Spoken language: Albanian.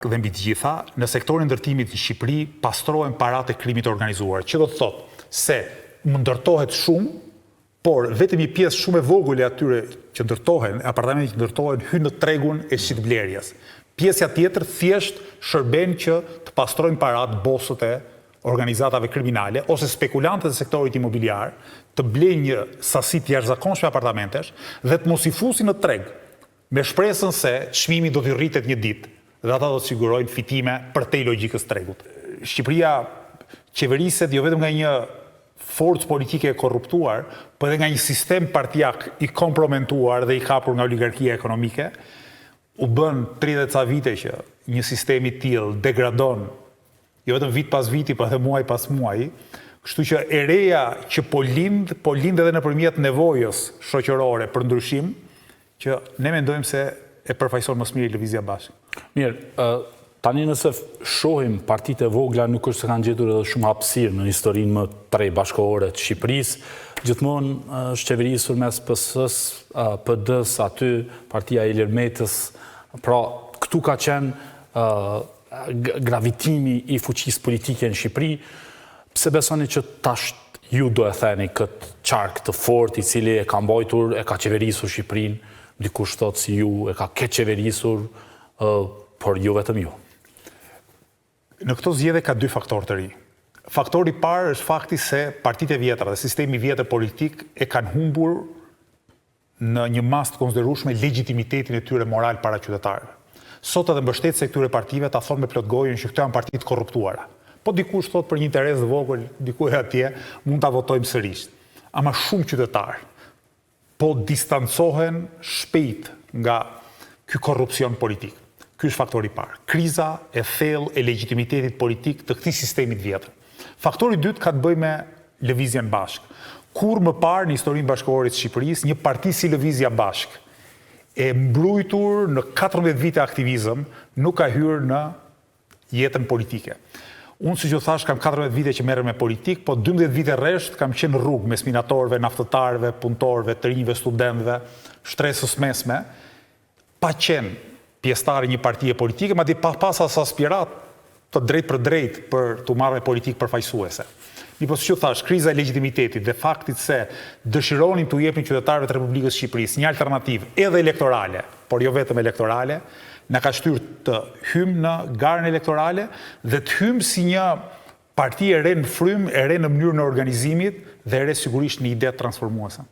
dhe mbi të gjitha, në sektorin ndërtimit në Shqipëri pastrohen paratë e krimit organizuar, që do të thotë se më ndërtohet shumë, por vetëm një pjesë shumë e vogël e atyre që ndërtohen, apartamentet që ndërtohen hynë në tregun e shitblerjes. Pjesja tjetër thjesht shërben që të pastrojnë paratë bosët e organizatave kriminale ose spekulantët e sektorit imobiliar të blejnë një sasi të jashtëzakonshme apartamentesh dhe të mos i fusin në treg, me shpresën se çmimi do t'i rritet një ditë dhe ata do të sigurojnë fitime për te logjikës tregut. Shqipëria qeveriset jo vetëm nga një forcë politike e korruptuar, por edhe nga një sistem partijak i kompromentuar dhe i kapur nga oligarkia ekonomike. U bën 30 ca vite që një sistem i tillë degradon, jo vetëm vit pas viti, por edhe muaj pas muaji, kështu që e reja që po lind edhe nëpërmjet nevojës shoqërore për ndryshim, që ne mendojmë se e përfaqëson më së miri Lëvizja Bashkë. Mirë, tani nëse shohim partitë e vogla nuk është se kanë gjetur edhe shumë hapësirë në historinë më të re bashkëkohore të Shqipërisë, gjithmonë është qeverisur mes PS-s, PD-s, aty partia e Ilir Metës, pra këtu ka qenë gravitimi i fuqisë politike në Shqipëri. Pse besoni që tash ju do e theni këtë qark të fortë i cili e ka mbajtur, e ka qeverisur Shqipërinë, dikush thotë si ju e ka qeverisur, por jo vetëm ju? Në këto zgjedhje ka dy faktorë të ri. Faktori i parë është fakti se partitë e vjetra dhe sistemi i vjetër politik e kanë humbur në një masë të konsiderueshme legjitimitetin e tyre moral para qytetarëve. Sot edhe mbështetësit e këtyre partive ta thonë me plot gojën që këto janë partitë korruptuara. Po dikush thotë për një interes të vogël, diku e atje mund ta votojmë sërish. Ama shumë qytetarë po distancohen shpejt nga ky korrupsion politik. Ky është faktori i parë. Kriza e thellë e legjitimitetit politik të këtij sistemi të vjetër. Faktori i dytë ka të bëjë me Lëvizjen Bashkë. Kur më parë në historinë bashkëkohore të Shqipërisë, një parti si Lëvizja Bashkë, e mbrojtur në 14 vite aktivizëm, nuk ka hyrë në jetën politike. Unë, siç ju thash, kam 14 vite që merrem me politikë, po 12 vite rresht kam qenë në rrugë mes minatorëve, naftëtarëve, punëtorëve, të rinjve, studentëve, shtresës mesme, pa qenë pjesëtar e një partie politike, madje pas as aspirat të drejt për të marrë me politikë përfaqësuese. Po siç ju thash, kriza e legjitimitetit dhe faktit se dëshironin t'u jepnin qytetarëve të Republikës së Shqipërisë një alternativë edhe elektorale, por jo vetëm elektorale, na ka shtyrë të hymë në garën elektorale dhe të hymë si një parti e re në frymë, e re në mënyrën e organizimit dhe e re sigurisht në ide transformuese.